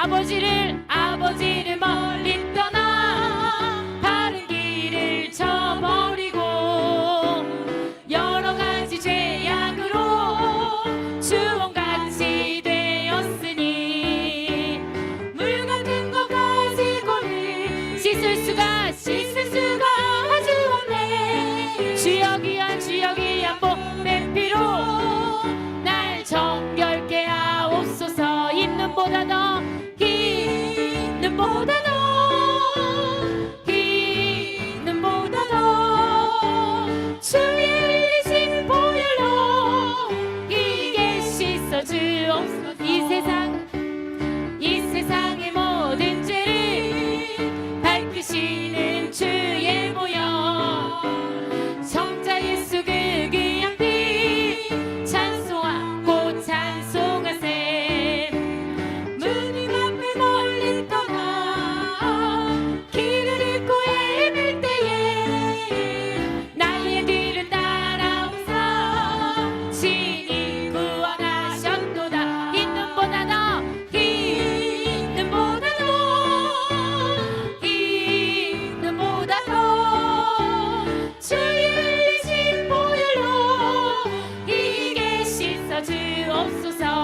아버지를 멀리 떠나 바른 길을 저버리고 여러 가지 죄악으로 주홍같이 되었으니 물 같은 것 가지고는 씻을 수가 아주 없네. 주여 귀한 복의 피로 날 정결케 하옵소서. 있는 보다 더 주의 흘리신 보혈로 이게 씻어주옵소서. 이 세상의 모든 죄를 밝히시는 주의 모여 성자 예수 그 귀한 피 찬송하고 찬송하세. 문을 앞에 멀리 떠나 길을 잃고 헤맬 때에 나의 뒤를 따라오사 신이 구원하셨도다. 있는 보다 더 주의 흘리신 보혈로 이게 씻어주옵소서.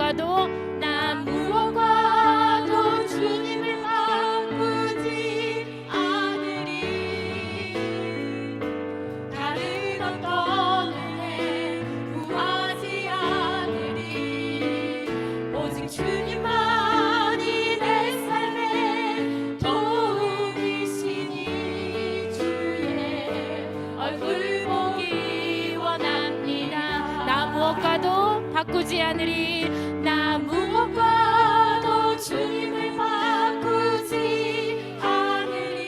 무엇과도 나 무엇과도 주님을 바꾸지 않으리. 다른 어떤 은혜 구하지 않으리. 오직 주님만이 내 삶의 도움이시니 주의 얼굴 보기 원합니다. 나 무엇과도 바꾸지 않으리. 나 무엇과도 주님을 바꾸지 않으리.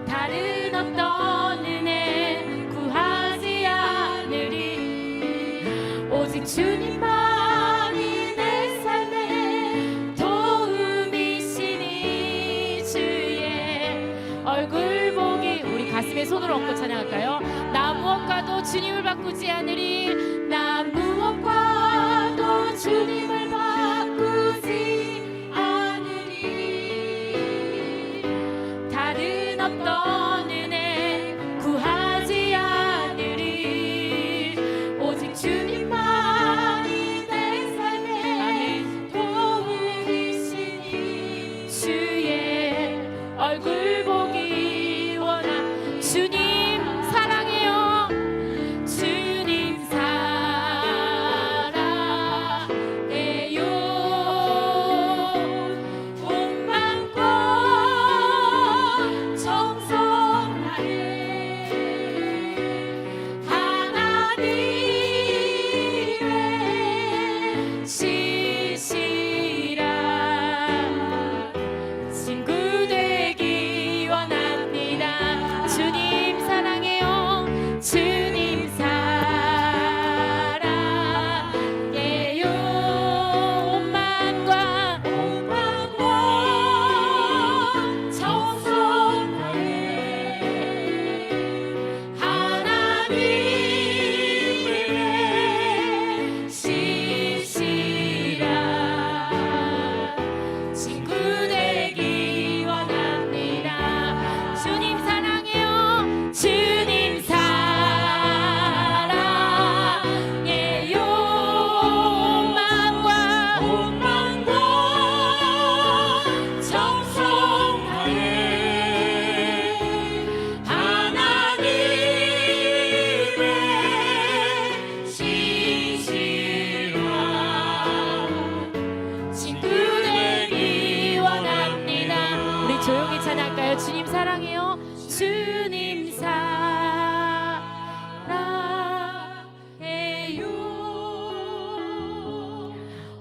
다른 어떤 은혜 구하지 않으리. 오직 주님만이 내 삶의 도움이시니 주의 얼굴 보기. 우리 가슴에 손을 얹고 찬양할까요? 나 무엇과도 주님을 바꾸지 않으리. 나 무엇과도 주님을 바꾸지 않으리. 다른 어떤 은혜 구하지 않으리. 오직 주님만이 내 삶의 도움이시니 주의 얼굴 보기 원하. 주님 사랑해요. 주님 사랑해요. 온 마음과 정성 다해 하나님의 시시라 친구 되기 원합니다. 주님 사랑해요. 주님 사랑해요. 온 마음과 정성 다해 하나님의 시시라 친구 되기 원합니다. 주님 사랑해요. 주님 사랑해요. 온 마음과 정성 다해 하나님의 시시라 친구 되기 원합니다. 우리 조용히 찬양할까요? 주님 사랑해요. 주님 사랑해요.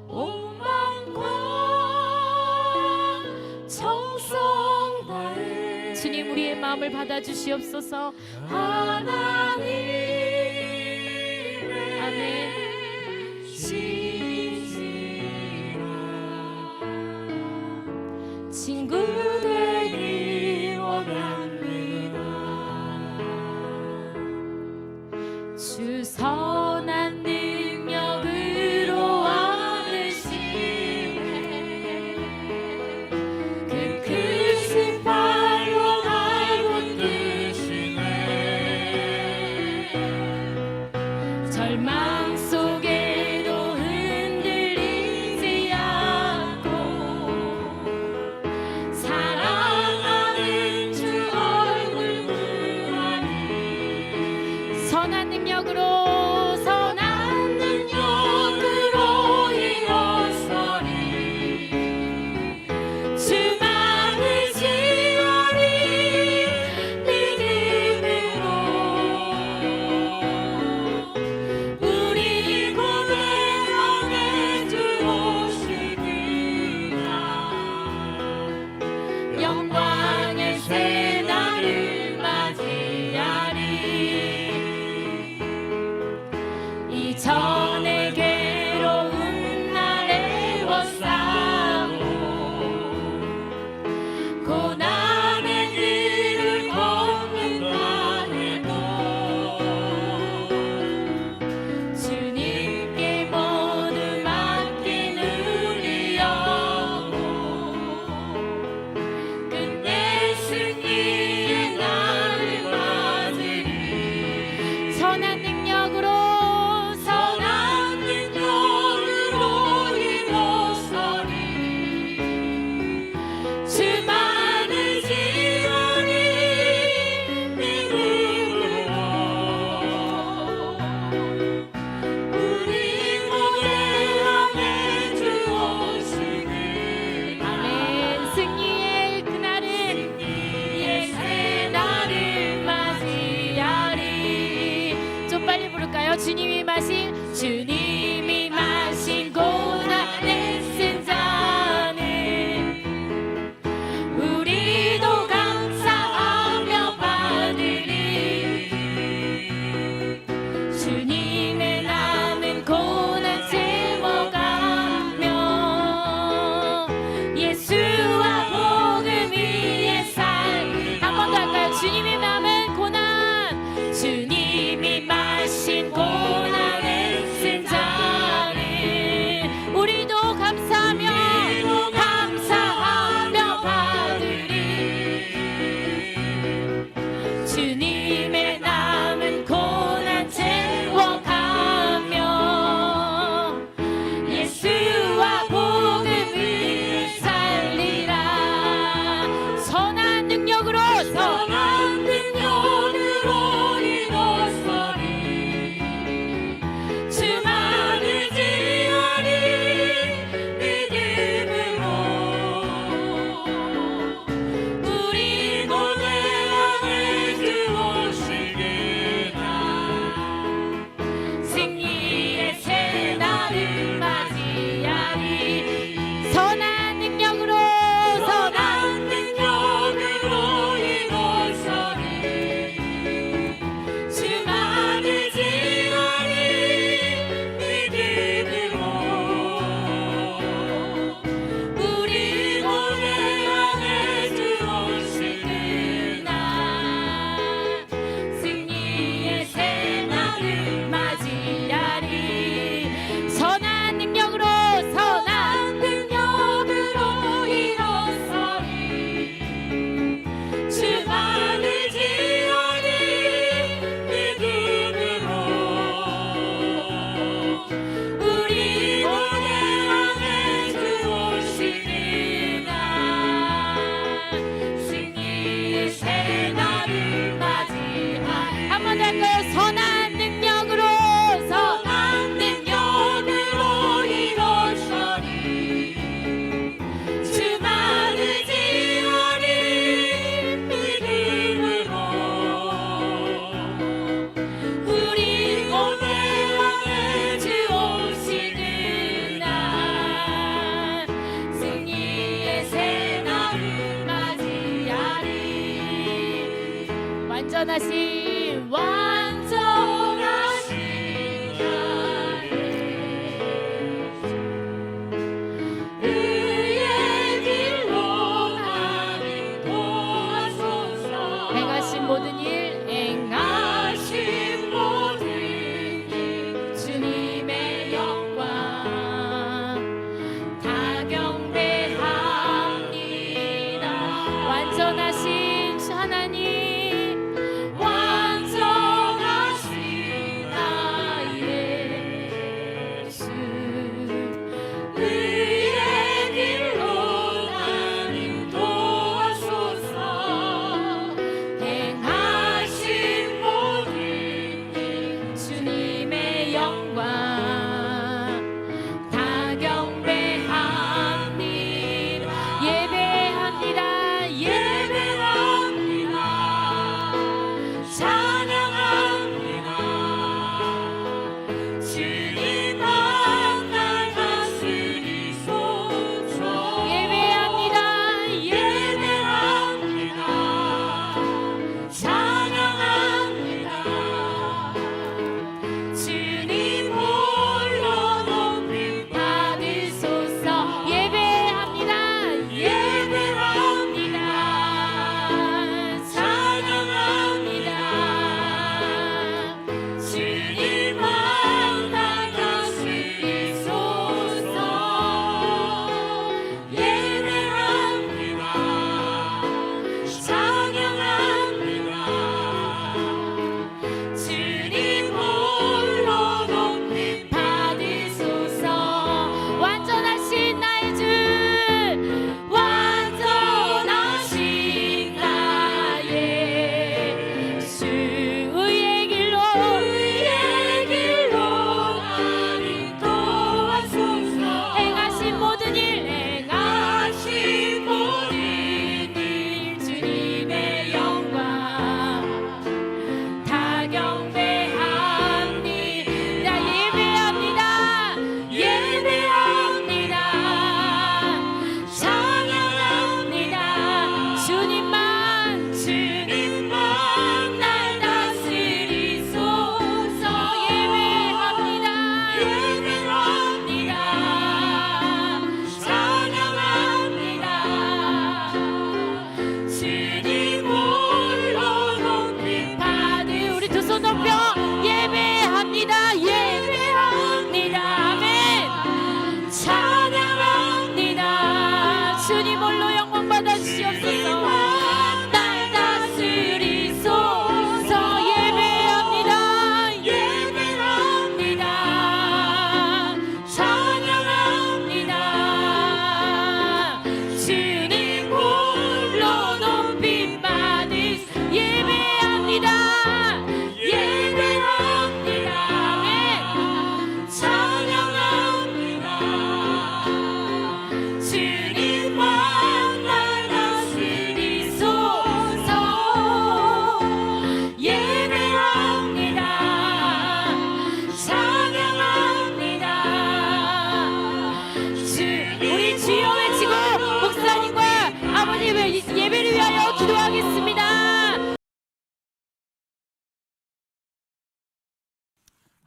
온 마음과 정성 다해. 주님 우리의 마음을 받아주시옵소서. 하나님의 아멘. 친구 되기 원합니다. 주 선한 능력으로 안으시네. 그 크신 팔로 날 붙드시네. 절망 속에도 흔들리지 않고 사랑하는 주 얼굴 보아니. 선한 능력으로 일어서리. 주만을 지어리 믿음으로. 우리 고백하네 주 오시리라. 영광의 새 날을 맞이하리. 할까요? 주님이 마신 고난 애쓴 자는 우리도 감사하며 받으리. 주님의 남은 고난 채워가며 예수와 복음 위에 한 번 더 할까요? 주님이 남은 고난, 주님이 마신 고난 애쓴 자는 우리도 감사하며 받으리. 주님의 남은 고난 채워가며 예수와 복음 위에 살리라. 선한 능력으로 선한 능력으로 이루어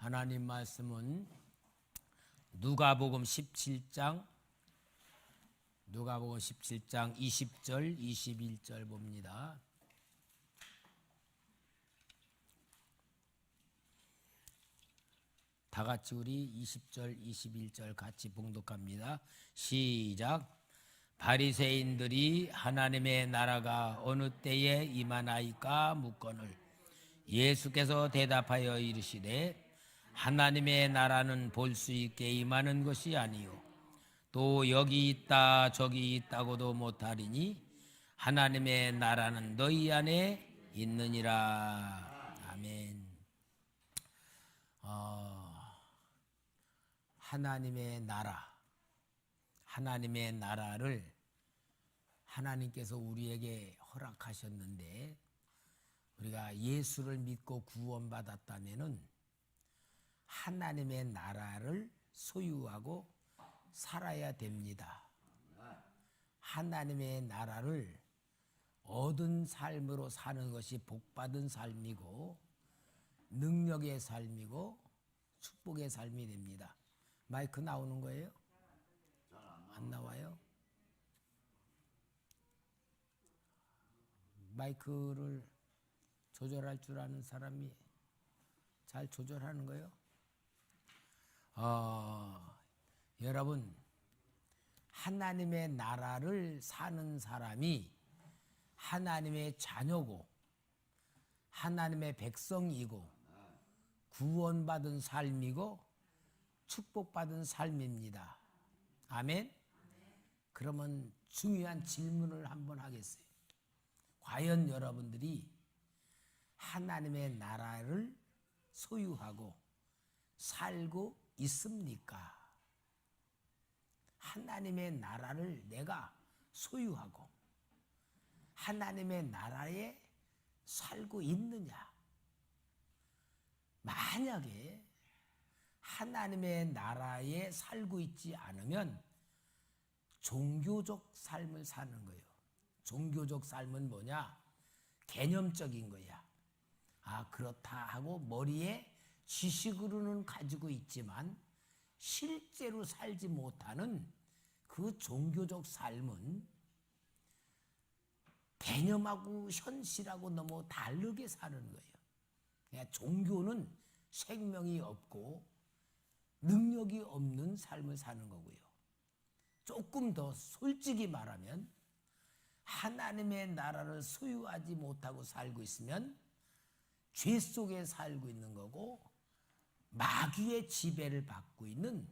하나님 말씀은 누가복음 17장 20절 21절 봅니다. 다 같이 우리 20절 21절 같이 봉독합니다. 시작. 바리새인들이 하나님의 나라가 어느 때에 임하나이까 묻거늘 예수께서 대답하여 이르시되 하나님의 나라는 볼 수 있게 임하는 것이 아니요 또 여기 있다 저기 있다고도 못하리니 하나님의 나라는 너희 안에 있느니라. 아멘. 하나님의 나라를 하나님께서 우리에게 허락하셨는데 우리가 예수를 믿고 구원받았다면은 하나님의 나라를 소유하고 살아야 됩니다. 하나님의 나라를 얻은 삶으로 사는 것이 복받은 삶이고 능력의 삶이고 축복의 삶이 됩니다. 마이크 나오는 거예요? 안 나와요? 마이크를 조절할 줄 아는 사람이 잘 조절하는 거예요? 여러분, 하나님의 나라를 사는 사람이 하나님의 자녀고 하나님의 백성이고 구원받은 삶이고 축복받은 삶입니다. 아멘? 그러면 중요한 질문을 한번 하겠어요. 과연 여러분들이 하나님의 나라를 소유하고 살고 있습니까? 하나님의 나라를 내가 소유하고 하나님의 나라에 살고 있느냐? 만약에 하나님의 나라에 살고 있지 않으면 종교적 삶을 사는 거예요. 종교적 삶은 뭐냐? 개념적인 거야. 그렇다 하고 머리에 지식으로는 가지고 있지만 실제로 살지 못하는 그 종교적 삶은 개념하고 현실하고 너무 다르게 사는 거예요. 그러니까 종교는 생명이 없고 능력이 없는 삶을 사는 거고요. 조금 더 솔직히 말하면 하나님의 나라를 소유하지 못하고 살고 있으면 죄 속에 살고 있는 거고 마귀의 지배를 받고 있는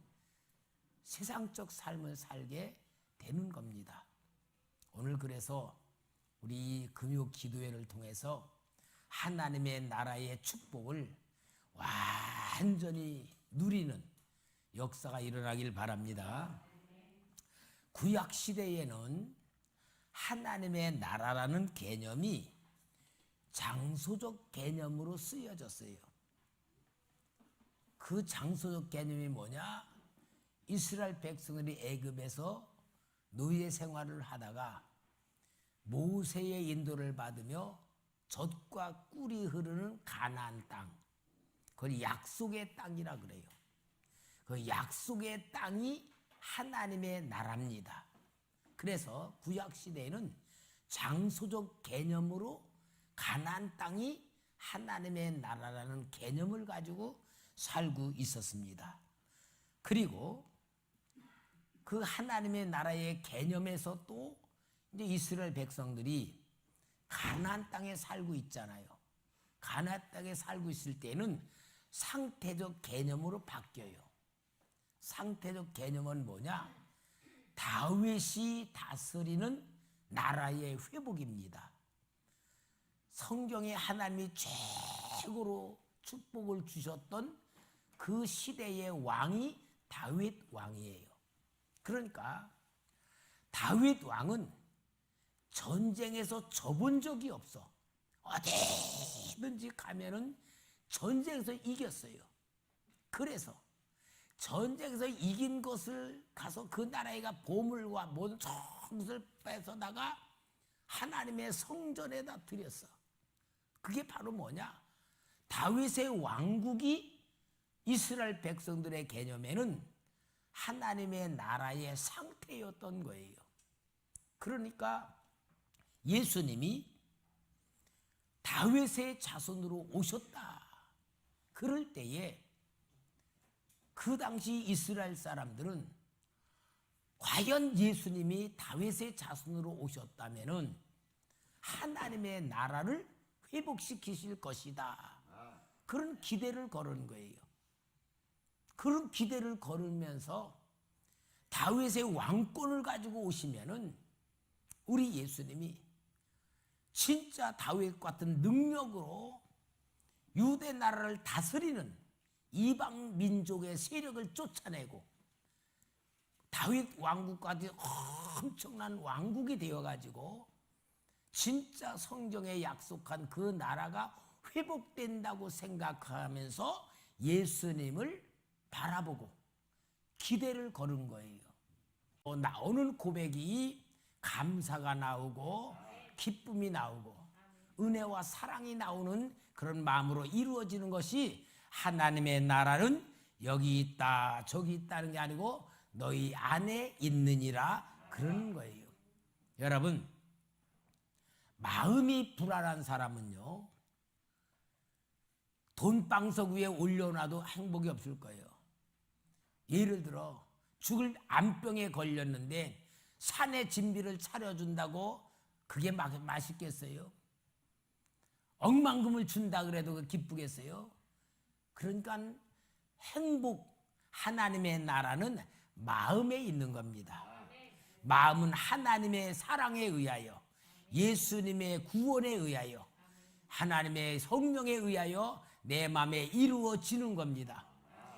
세상적 삶을 살게 되는 겁니다. 오늘 그래서 우리 금요 기도회를 통해서 하나님의 나라의 축복을 완전히 누리는 역사가 일어나길 바랍니다. 구약 시대에는 하나님의 나라라는 개념이 장소적 개념으로 쓰여졌어요. 그 장소적 개념이 뭐냐? 이스라엘 백성들이 애굽에서 노예 생활을 하다가 모세의 인도를 받으며 젖과 꿀이 흐르는 가나안 땅, 그걸 약속의 땅이라 그래요. 그 약속의 땅이 하나님의 나라입니다. 그래서 구약 시대에는 장소적 개념으로 가나안 땅이 하나님의 나라라는 개념을 가지고 살고 있었습니다. 그리고 그 하나님의 나라의 개념에서 또 이제 이스라엘 백성들이 가나안 땅에 살고 있잖아요. 가나안 땅에 살고 있을 때는 상태적 개념으로 바뀌어요. 상태적 개념은 뭐냐? 다윗이 다스리는 나라의 회복입니다. 성경에 하나님이 최고로 축복을 주셨던 그 시대의 왕이 다윗 왕이에요. 그러니까 다윗 왕은 전쟁에서 져본 적이 없어. 어디든지 가면은 전쟁에서 이겼어요. 그래서 전쟁에서 이긴 것을 가서 그 나라에가 보물과 모든 것을 뺏어다가 하나님의 성전에다 드렸어. 그게 바로 뭐냐? 다윗의 왕국이 이스라엘 백성들의 개념에는 하나님의 나라의 상태였던 거예요. 그러니까 예수님이 다윗의 자손으로 오셨다. 그럴 때에 그 당시 이스라엘 사람들은 과연 예수님이 다윗의 자손으로 오셨다면은 하나님의 나라를 회복시키실 것이다. 그런 기대를 걸은 거예요. 그런 기대를 걸으면서 다윗의 왕권을 가지고 오시면은 우리 예수님이 진짜 다윗 같은 능력으로 유대 나라를 다스리는 이방 민족의 세력을 쫓아내고 다윗 왕국까지 엄청난 왕국이 되어가지고 진짜 성경에 약속한 그 나라가 회복된다고 생각하면서 예수님을 바라보고 기대를 거는 거예요. 나오는 고백이 감사가 나오고 기쁨이 나오고 은혜와 사랑이 나오는 그런 마음으로 이루어지는 것이 하나님의 나라는 여기 있다 저기 있다는 게 아니고 너희 안에 있느니라 그러는 거예요. 여러분, 마음이 불안한 사람은요 돈방석 위에 올려놔도 행복이 없을 거예요. 예를 들어 죽을 암병에 걸렸는데 산에 진비를 차려준다고 그게 맛있겠어요? 억만금을 준다 그래도 그 기쁘겠어요? 그러니까 행복, 하나님의 나라는 마음에 있는 겁니다. 마음은 하나님의 사랑에 의하여, 예수님의 구원에 의하여, 하나님의 성령에 의하여 내 마음에 이루어지는 겁니다.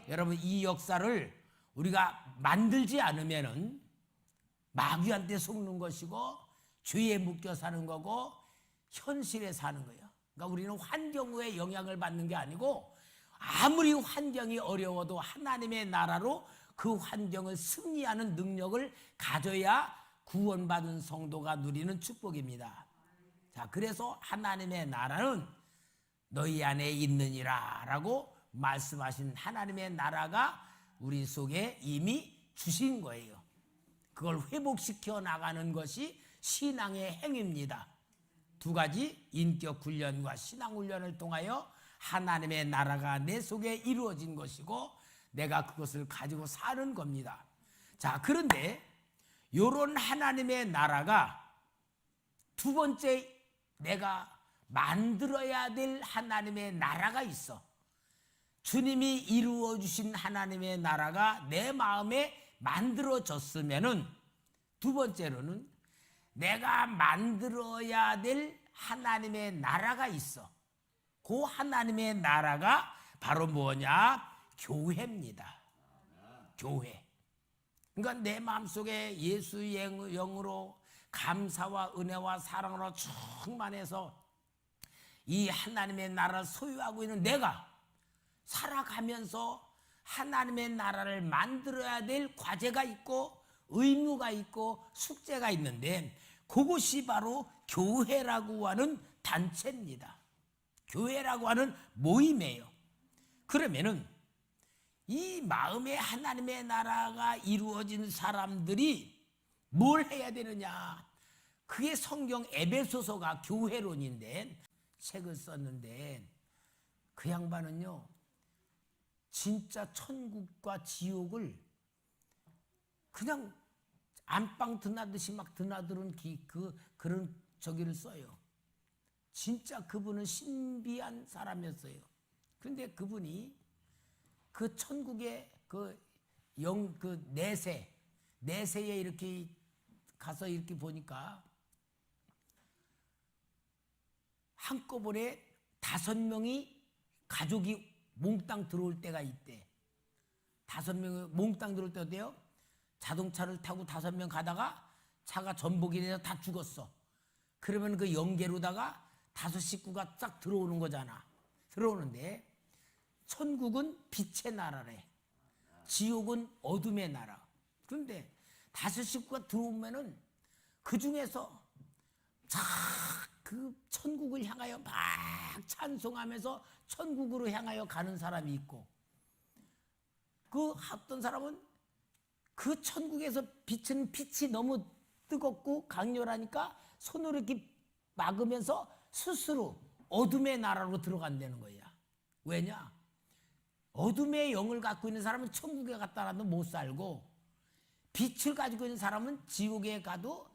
여러분, 이 역사를 우리가 만들지 않으면은 마귀한테 속는 것이고 죄에 묶여 사는 거고 현실에 사는 거예요. 그러니까 우리는 환경에 영향을 받는 게 아니고 아무리 환경이 어려워도 하나님의 나라로 그 환경을 승리하는 능력을 가져야 구원받은 성도가 누리는 축복입니다. 자, 그래서 하나님의 나라는 너희 안에 있느니라 라고 말씀하신 하나님의 나라가 우리 속에 이미 주신 거예요. 그걸 회복시켜 나가는 것이 신앙의 행위입니다. 두 가지 인격 훈련과 신앙 훈련을 통하여 하나님의 나라가 내 속에 이루어진 것이고 내가 그것을 가지고 사는 겁니다. 자, 그런데 이런 하나님의 나라가 두 번째 내가 만들어야 될 하나님의 나라가 있어. 주님이 이루어 주신 하나님의 나라가 내 마음에 만들어졌으면은 두 번째로는 내가 만들어야 될 하나님의 나라가 있어. 그 하나님의 나라가 바로 뭐냐? 교회입니다. 교회. 그러니까 내 마음속에 예수의 영으로 감사와 은혜와 사랑으로 충만해서 이 하나님의 나라를 소유하고 있는 내가 살아가면서 하나님의 나라를 만들어야 될 과제가 있고 의무가 있고 숙제가 있는데 그것이 바로 교회라고 하는 단체입니다. 교회라고 하는 모임이에요. 그러면은 이 마음에 하나님의 나라가 이루어진 사람들이 뭘 해야 되느냐? 그게 성경 에베소서가 교회론인데 책을 썼는데 그 양반은요 진짜 천국과 지옥을 그냥 안방 드나듯이 막 드나드는 그런 저기를 써요. 진짜 그분은 신비한 사람이었어요. 그런데 그분이 그 천국의 그 내세에 이렇게 가서 이렇게 보니까 한꺼번에 5명이 가족이 몽땅 들어올 때가 있대. 5명이 몽땅 들어올 때 어때요? 자동차를 타고 5명 가다가 차가 전복이 돼서 다 죽었어. 그러면 그 연계로다가 5 식구가 쫙 들어오는 거잖아. 들어오는데 천국은 빛의 나라래. 지옥은 어둠의 나라. 그런데 5 식구가 들어오면은 그 중에서 그 천국을 향하여 막 찬송하면서 천국으로 향하여 가는 사람이 있고 그 어떤 사람은 그 천국에서 빛은 빛이 너무 뜨겁고 강렬하니까 손으로 이렇게 막으면서 스스로 어둠의 나라로 들어간다는 거야. 왜냐? 어둠의 영을 갖고 있는 사람은 천국에 갔다라도 못 살고, 빛을 가지고 있는 사람은 지옥에 가도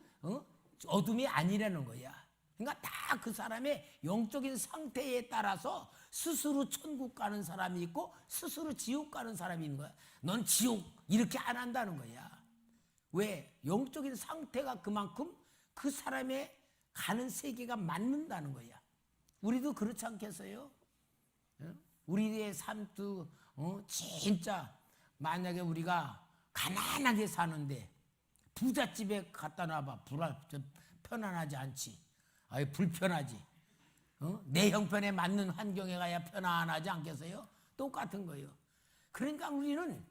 어둠이 아니라는 거야. 그러니까 다 그 사람의 영적인 상태에 따라서 스스로 천국 가는 사람이 있고 스스로 지옥 가는 사람이 있는 거야. 넌 지옥 이렇게 안 한다는 거야. 왜? 영적인 상태가 그만큼 그 사람의 가는 세계가 맞는다는 거야. 우리도 그렇지 않겠어요? 우리의 삶도 진짜 만약에 우리가 가난하게 사는데 부잣집에 갖다 놔봐. 편안하지 않지. 아유, 불편하지. 내 형편에 맞는 환경에 가야 편안하지 않겠어요? 똑같은 거예요. 그러니까 우리는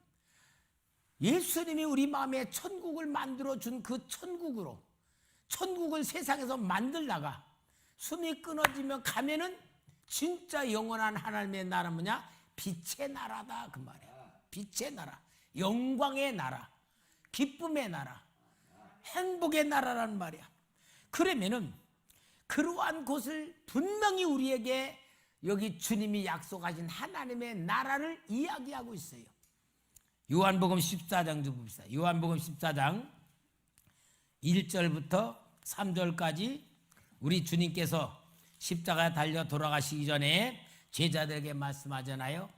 예수님이 우리 마음에 천국을 만들어준 그 천국으로, 천국을 세상에서 만들다가 숨이 끊어지면 가면은 진짜 영원한 하나님의 나라 뭐냐? 빛의 나라다 그 말이야. 빛의 나라, 영광의 나라, 기쁨의 나라, 행복의 나라라는 말이야. 그러면은 그러한 곳을 분명히 우리에게 여기 주님이 약속하신 하나님의 나라를 이야기하고 있어요. 요한복음 14장 좀 봅시다. 요한복음 14장 1절부터 3절까지 우리 주님께서 십자가에 달려 돌아가시기 전에 제자들에게 말씀하잖아요.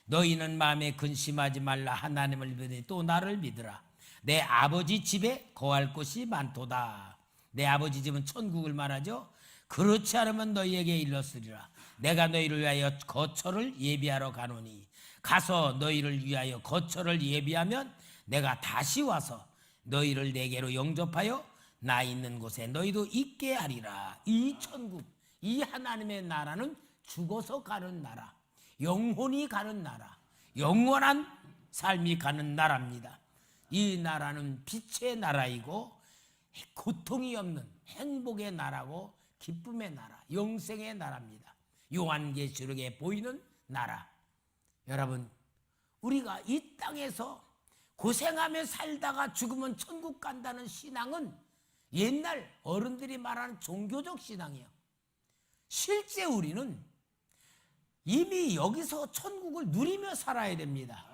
너희는 마음에 근심하지 말라. 하나님을 믿으니 또 나를 믿으라. 내 아버지 집에 거할 곳이 많도다. 내 아버지 집은 천국을 말하죠. 그렇지 않으면 너희에게 일렀으리라. 내가 너희를 위하여 거처를 예비하러 가노니 가서 너희를 위하여 거처를 예비하면 내가 다시 와서 너희를 내게로 영접하여 나 있는 곳에 너희도 있게 하리라. 이 천국, 이 하나님의 나라는 죽어서 가는 나라, 영혼이 가는 나라, 영원한 삶이 가는 나라입니다. 이 나라는 빛의 나라이고 고통이 없는 행복의 나라고 기쁨의 나라, 영생의 나라입니다. 요한계시록에 보이는 나라. 여러분, 우리가 이 땅에서 고생하며 살다가 죽으면 천국 간다는 신앙은 옛날 어른들이 말하는 종교적 신앙이에요. 실제 우리는 이미 여기서 천국을 누리며 살아야 됩니다.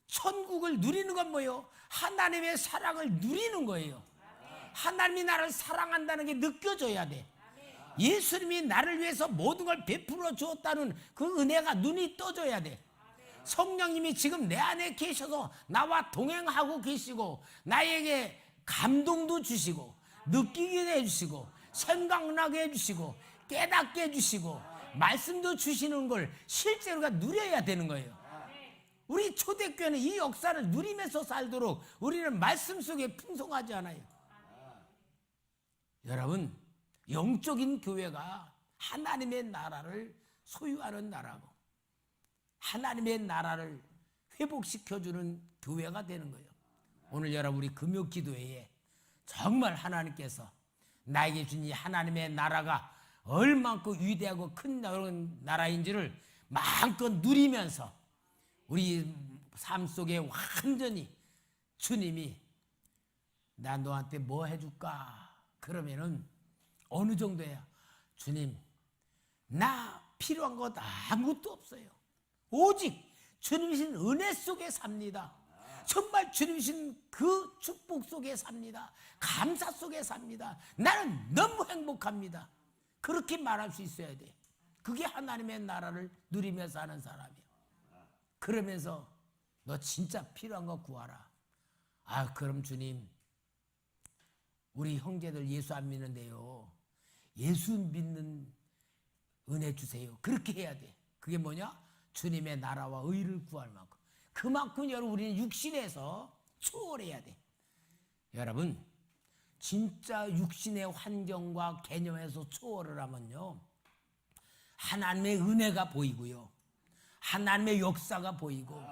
천국을 누리는 건 뭐예요? 하나님의 사랑을 누리는 거예요. 하나님이 나를 사랑한다는 게 느껴져야 돼. 예수님이 나를 위해서 모든 걸 베풀어 주었다는 그 은혜가 눈이 떠져야 돼. 성령님이 지금 내 안에 계셔서 나와 동행하고 계시고 나에게 감동도 주시고 느끼게 해주시고 생각나게 해주시고 깨닫게 해주시고 말씀도 주시는 걸 실제로 누려야 되는 거예요. 우리 초대교회는 이 역사를 누리면서 살도록 우리는 말씀 속에 풍성하지 않아요. 여러분, 영적인 교회가 하나님의 나라를 소유하는 나라고 하나님의 나라를 회복시켜주는 교회가 되는 거예요. 오늘 여러분, 우리 금요기도회에 정말 하나님께서 나에게 준 이 하나님의 나라가 얼만큼 위대하고 큰 나라인지를 마음껏 누리면서 우리 삶 속에 완전히 주님이 나 너한테 뭐 해줄까? 그러면은 어느 정도야? 주님, 나 필요한 것 아무것도 없어요. 오직 주님이신 은혜 속에 삽니다. 정말 주님이신 그 축복 속에 삽니다. 감사 속에 삽니다. 나는 너무 행복합니다. 그렇게 말할 수 있어야 돼. 그게 하나님의 나라를 누리며 사는 사람이야. 그러면서 너 진짜 필요한 거 구하라. 아, 그럼 주님, 우리 형제들 예수 안 믿는데요. 예수 믿는 은혜 주세요. 그렇게 해야 돼. 그게 뭐냐? 주님의 나라와 의를 구할 만큼. 그만큼 여러분, 우리는 육신에서 초월해야 돼. 여러분, 진짜 육신의 환경과 개념에서 초월을 하면요, 하나님의 은혜가 보이고요, 하나님의 역사가 보이고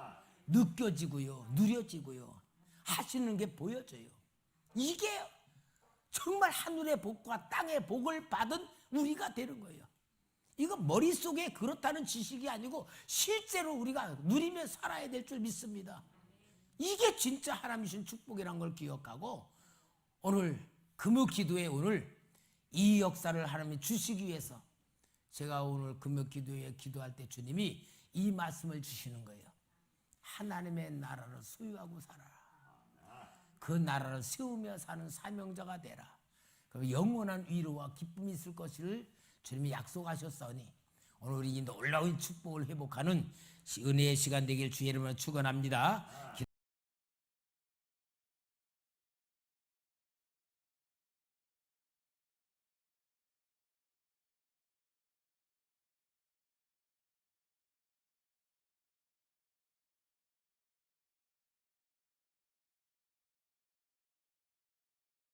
느껴지고요, 누려지고요, 하시는 게 보여져요. 이게 정말 하늘의 복과 땅의 복을 받은 우리가 되는 거예요. 이거 머릿속에 그렇다는 지식이 아니고 실제로 우리가 누리며 살아야 될 줄 믿습니다. 이게 진짜 하나님 주신 축복이란 걸 기억하고 오늘 금요 기도에 오늘 이 역사를 하나님이 주시기 위해서 제가 오늘 금요 기도에 기도할 때 주님이 이 말씀을 주시는 거예요. 하나님의 나라를 소유하고 살아라. 그 나라를 세우며 사는 사명자가 되라. 그럼 영원한 위로와 기쁨이 있을 것을 주님이 약속하셨으니 오늘 우리 이 놀라운 축복을 회복하는 은혜의 시간 되길 주의 이름으로 축원합니다.